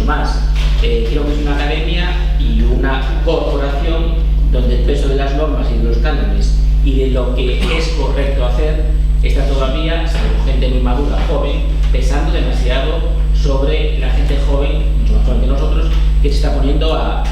más. Creo que es una academia y una corporación donde el peso de las normas y de los cánones y de lo que es correcto hacer está todavía, salvo gente muy madura, joven, pesando demasiado sobre la gente joven, mucho más joven que nosotros, que se está poniendo a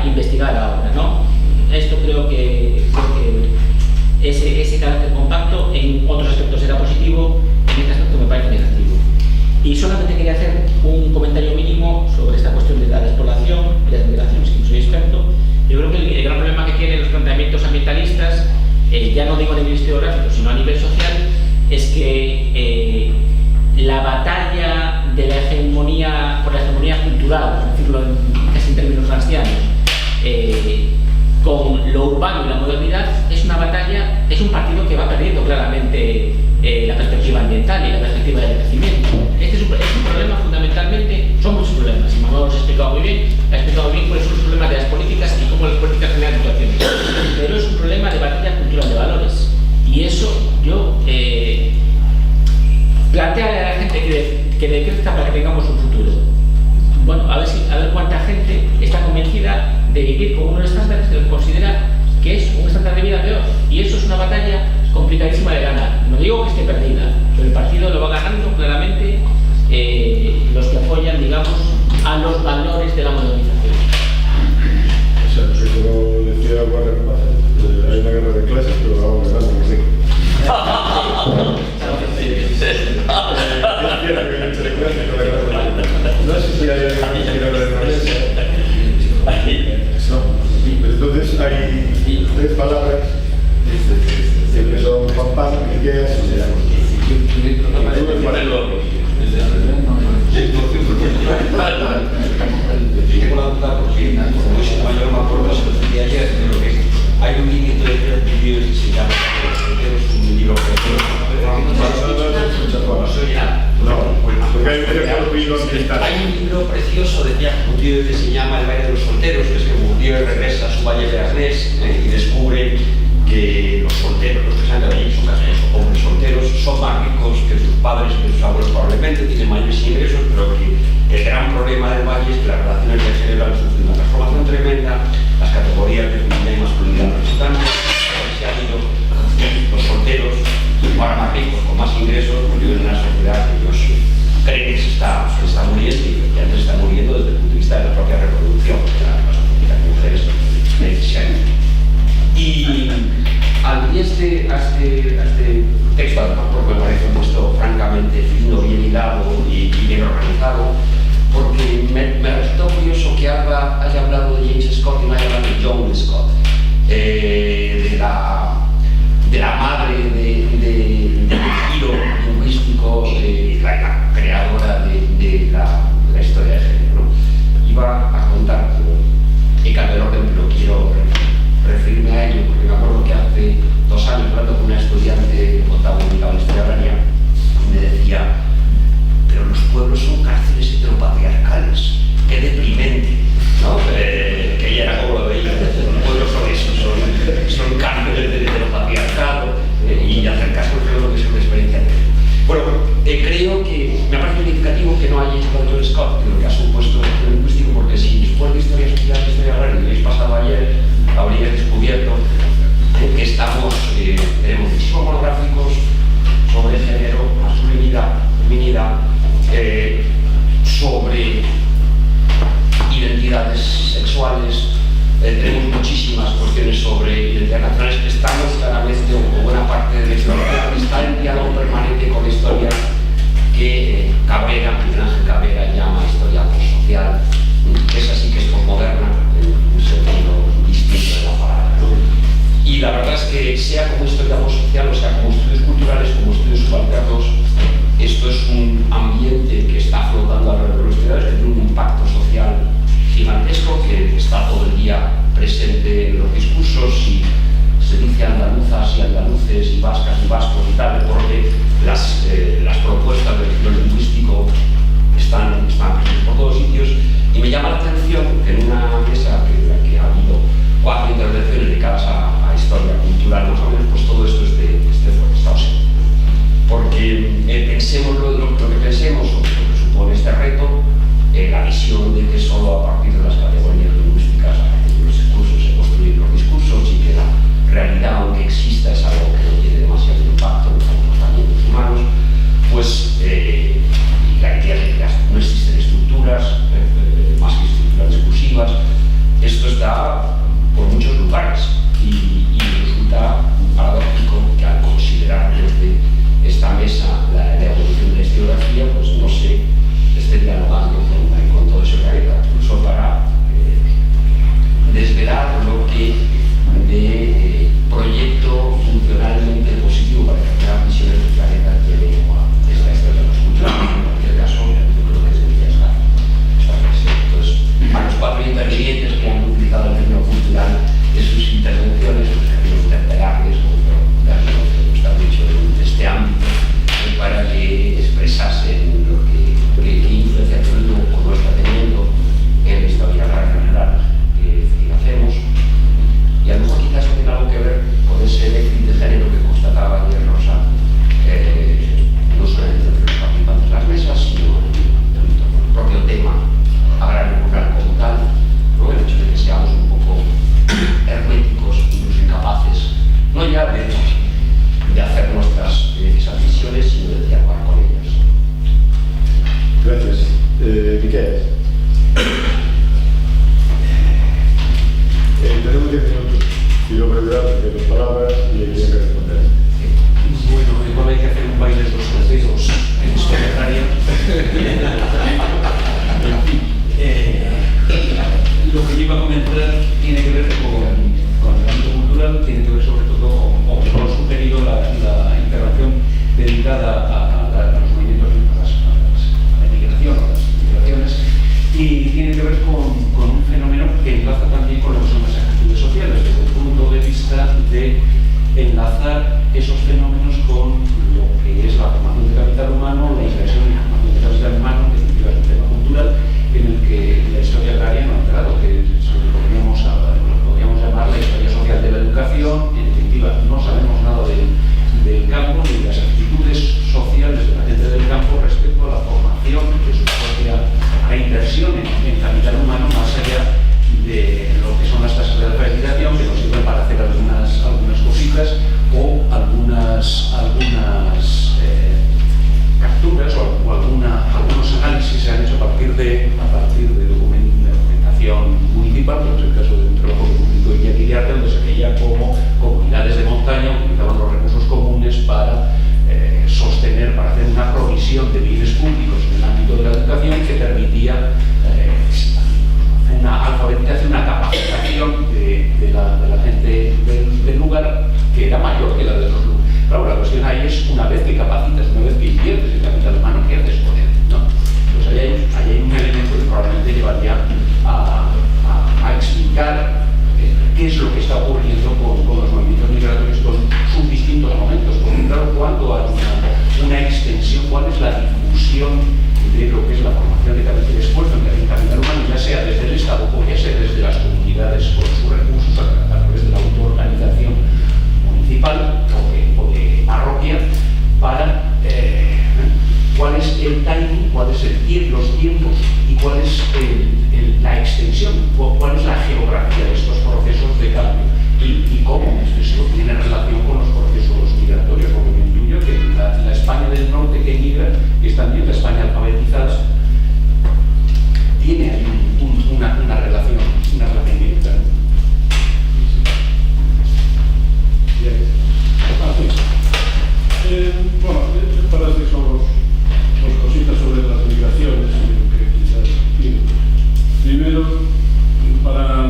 investigar ahora, ¿no? Esto creo que ese carácter compacto en otros aspectos era positivo, en este aspecto me parece negativo. Y solamente quería hacer un comentario mínimo sobre esta cuestión de la despoblación y las migraciones, que no soy experto. Yo creo que el gran problema que tienen los planteamientos ambientalistas, ya no digo a nivel historiográfico, sino a nivel social, es que la batalla de la hegemonía, por la hegemonía cultural, por decirlo casi en términos rancianos, con lo urbano y la modernidad, es una batalla, es un partido que va perdiendo claramente la perspectiva ambiental y la perspectiva del crecimiento. Este es un problema fundamentalmente, son muchos problemas, y Manuel los ha explicado muy bien, cuáles son los problemas de las políticas y cómo las políticas generan situaciones. Pero es un problema de batalla cultural de valores. Y eso yo plantearle a la gente que decrezca para que tengamos un futuro. Bueno, a ver cuánta gente está convencida de vivir con unos estándares que considera que es un estándar de vida peor. Y eso es una batalla complicadísima de ganar. No digo que esté perdida, pero el partido lo va ganando claramente los que apoyan, digamos, a los valores de la modernización. O sea, no sé cómo decía Warren Buffett, hay una guerra de clases, pero la vamos ganando muy rico. No sé si hay alguien que quiera hablar de eso. Pues entonces hay tres palabras que son pam, que es Tengo la duda porque, como si yo me acuerdo de ayer, pero que hay un libro de libros que se llama un libro hay un libro precioso de Jacques Bourdieu que se llama El Valle de los Solteros, que es que Bourdieu regresa a su Valle de Arnés y descubre que los solteros, los que salen de allí, son casi los hombres solteros, son más ricos que sus padres, que sus abuelos probablemente, tienen mayores ingresos, pero que el gran problema del valle es que las relaciones de género han sufrido una transformación tremenda, las categorías de feminidad y masculinidad representantes, se han ido los solteros, ahora más ricos, con más ingresos, pues viven en una sociedad que ellos creen que se está muriendo y que antes está muriendo desde el punto de vista de la propia reproducción, de las mujeres necesarias. Y a este texto, además, porque me parece un texto francamente fino, bien hilado y bien organizado, inversión en capital humano más allá de lo que son las tasas de alfabetización, que nos sirven para hacer algunas cositas o algunas capturas o algunos análisis se han hecho a partir de documentación municipal, como es el caso de un trabajo que publicó Iñaki Iriarte, donde se veía cómo comunidades de montaña utilizaban los recursos comunes para sostener, para hacer una provisión de bienes públicos en el ámbito de la educación que permitía una alfabetización, una capacitación de la gente del lugar que era mayor que la de otros lugares. Claro, la cuestión ahí es, una vez que capacitas, una vez que inviertes en capital humano, ¿qué haces con él? ¿No? Pues ahí hay un elemento que probablemente llevaría a explicar qué es lo que está ocurriendo con los movimientos migratorios, con sus distintos momentos. Porque claro, cuando hay una extensión, cuál es la difusión de lo que es la formación de capital esfuerzo en capital humano, ya sea desde el Estado o ya sea desde las comunidades con sus recursos a través de la autoorganización municipal o de parroquia, para cuál es el timing, cuál es los tiempos y cuál es la extensión, cuál es la geografía de estos procesos de cambio y cómo eso tiene relación con los procesos migratorios, porque me intuyo que la España del norte que migra, que es también la España alfabetizada, tiene ahí una relación directa. Bueno, para decir solo dos cositas sobre las migraciones que quizás tienen. Primero, para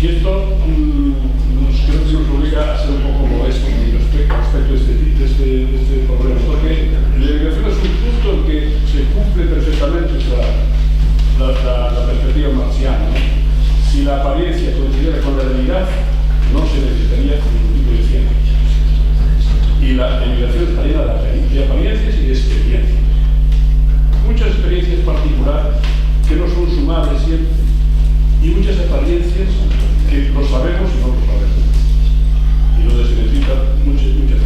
Y esto creo que nos obliga a ser un poco modestos respecto a este problema, porque la emigración es un punto en que se cumple perfectamente la perspectiva marxiana, ¿no? Si la apariencia coincidiera con la realidad, no se necesitaría ningún tipo de ciencia. Y la emigración está llena de apariencias y de experiencias. Muchas experiencias particulares que no son sumables siempre, y muchas apariencias que lo sabemos y no lo sabemos. Y donde se necesita mucha ciencia.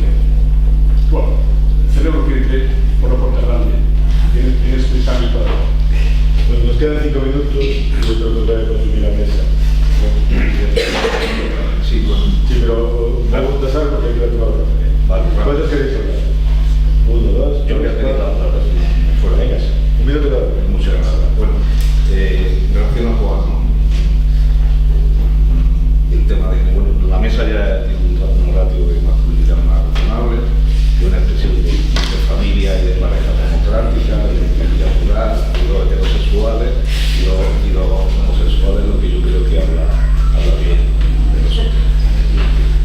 Bueno, el cerebro crece por la puerta grande en este cambio para abajo. Bueno, nos quedan 5 minutos y yo creo que nos voy a consumir la mesa. Sí, bueno. Sí, pero preguntas algo porque hay que tomar otra. Vale, ¿Cuántos queréis hablar? 1, 2. Yo voy a pedir la palabra fuera. Venga, un minuto cada uno. Muchas gracias. Bueno, en relación con el tema de bueno, la mesa ya tiene un ratio de masculinidad más razonable, de una expresión de familia y de pareja democrática, de identidad rural, de los heterosexuales y los homosexuales, lo que yo creo que habla bien de nosotros.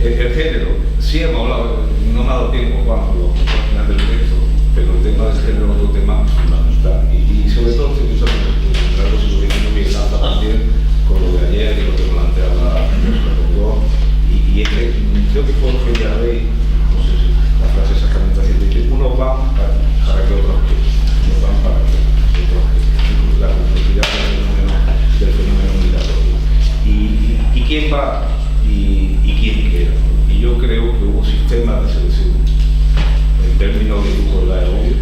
El género, sí hemos hablado, no me ha dado tiempo cuando al final del texto, pero el tema del género es otro tema fundamental. Y sobre todo estoy pensando en algo que lo que lanza también con lo de ayer y lo que planteaba los dos. Y es que creo que Jorge Yarrey, no sé si la frase exactamente así, dice, unos van para que otros que, unos van para que otros que, la complejidad del fenómeno migratorio. ¿Y quién va y quién queda? Y yo creo que hubo sistemas de selección en términos de grupo de la obvio,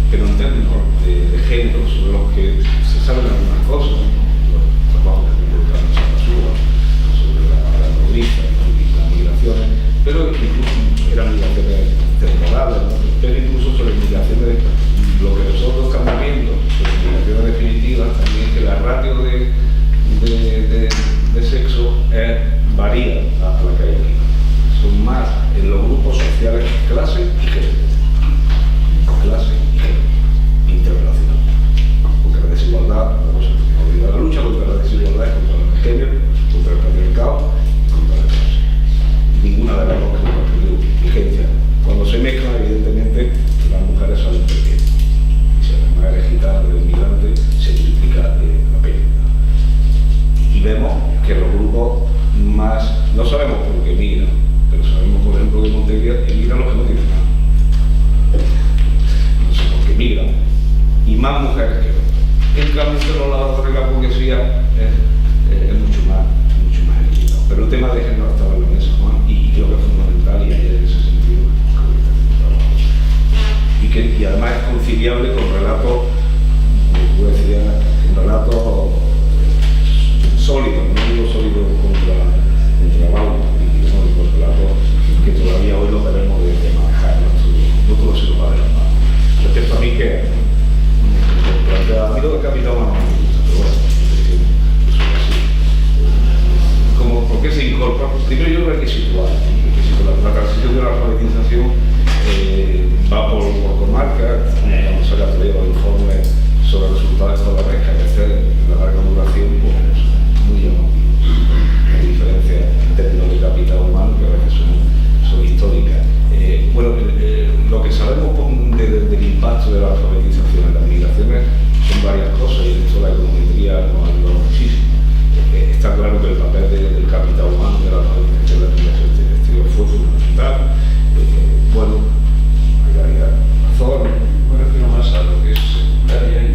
pero en términos de género sobre los que se saben algunas cosas, los trabajos que involucran a Basura, sobre la nodriza y las migraciones, pero incluso eran migraciones temporales, ¿no? Pero incluso sobre migraciones, lo que nosotros estamos viendo, sobre migraciones definitivas, también que la ratio de sexo varía a la que hay aquí. Son más en los grupos sociales clase y género. Clase y género. Interrelacional. Porque la desigualdad, la lucha contra la desigualdad es contra el género, contra el patriarcado y contra la clase. Ninguna de las dos que no ha tenido vigencia. Cuando se mezclan, evidentemente, las mujeres salen perdiendo. Y si además eres gitana o inmigrante, se multiplica la pérdida. Y vemos que los grupos más, no sabemos por qué migran, pero sabemos, por ejemplo, que en Montevideo emigran los que no tienen nada. No sé por qué migran. Y más mujeres que hombres. En cambio, entre los labradores de la burguesía es mucho más equilibrado. Pero el tema de género estaba en la mesa, Juan, y creo que es fundamental, y ayer en ese sentido creo que está haciendo un trabajo. Y además es conciliable con relatos, como tú decías, con relatos sólidos, no digo sólidos contra Bauta, sino con relatos que todavía hoy lo debemos de manejar, no todo se nos va de las manos. Respecto a mí que a mí lo del capital humano no me gusta, pero bueno, eso es así. Como, ¿por qué se incorpora? Primero yo creo que hay que situar, la transición de la alfabetización va por comarcas, cuando se ha traído los informes sobre resultados escolares, que a veces la larga duración pues, muy llamativo. Hay diferencias en términos de capital humano que a veces son históricas. Bueno, lo que sabemos del impacto de la alfabetización en las migraciones son varias cosas, y en esto la econometría nos ayuda muchísimo. Está claro que el papel del capital humano de la alfabetización de la migración exterior fue fundamental. Bueno, hay razones. Me refiero más a lo que es secundaria y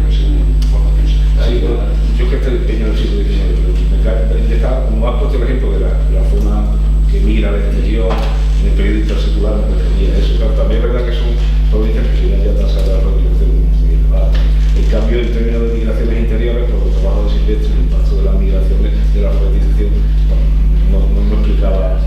formación secundaria. Sí, yo que estoy empeñado en el siglo XIX, como has puesto el ejemplo de la zona que migra al exterior en el periodo intersecular, me refería a eso. Claro, también es verdad que son provincias que tienen ya tasas de alfabetización muy elevadas. En cambio, en términos de migraciones interiores, por los trabajos de Silvestre, el impacto de las migraciones de la alfabetización no explicaba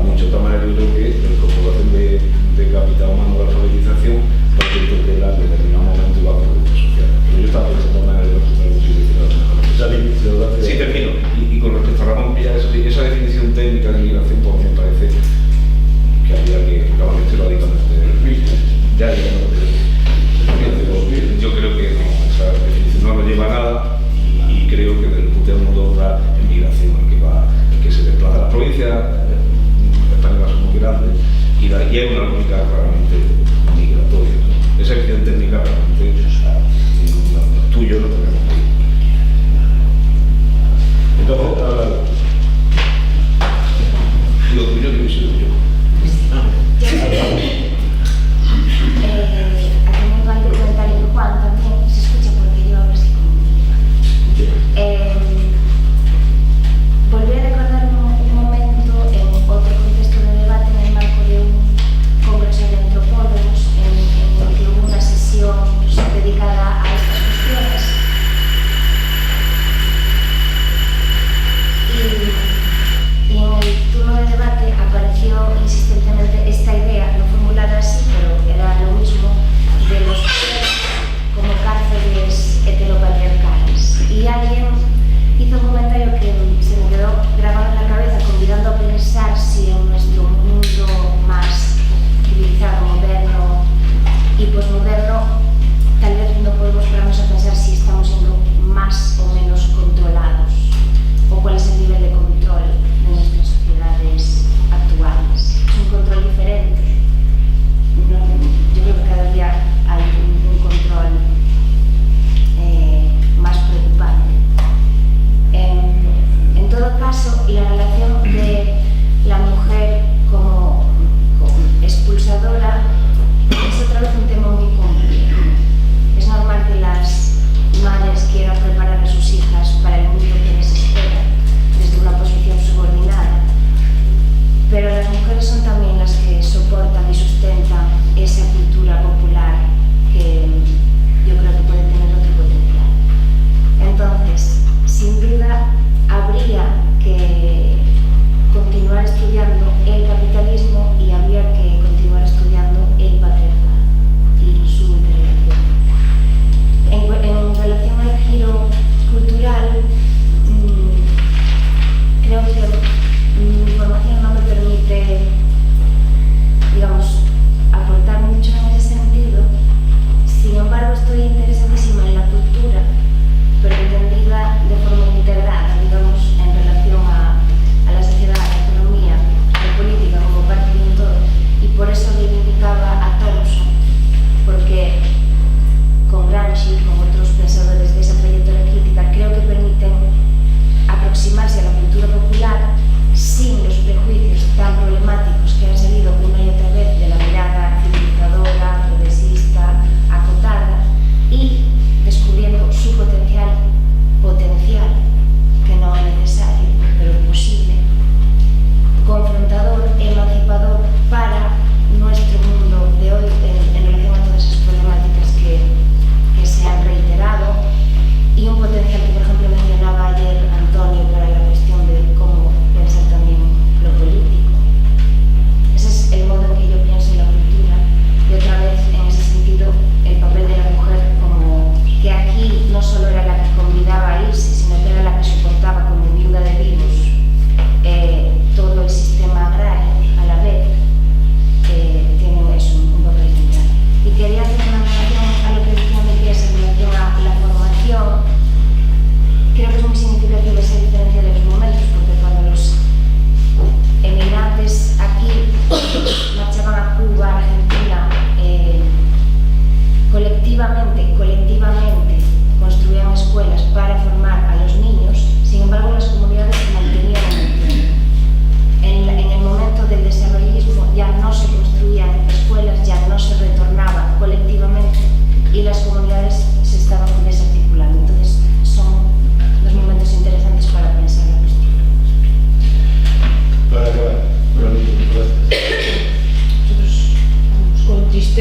mucho. De todas maneras, yo creo que la incorporación de capital humano de la alfabetización, porque creo que en determinado momento iba a productos sociales. Pero yo estaba pensando de manera de sí, termino. Y con respecto a Ramón Pilla, esa definición técnica de migración, pues me parece que había que, claro, que esto lo ha dicho ya, yo creo que no, esa definición no nos lleva a nada, y creo que desde el punto de vista en migración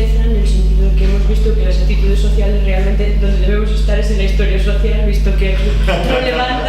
tristeza en el sentido de que hemos visto que las actitudes sociales realmente donde debemos estar es en la historia social, visto que es relevante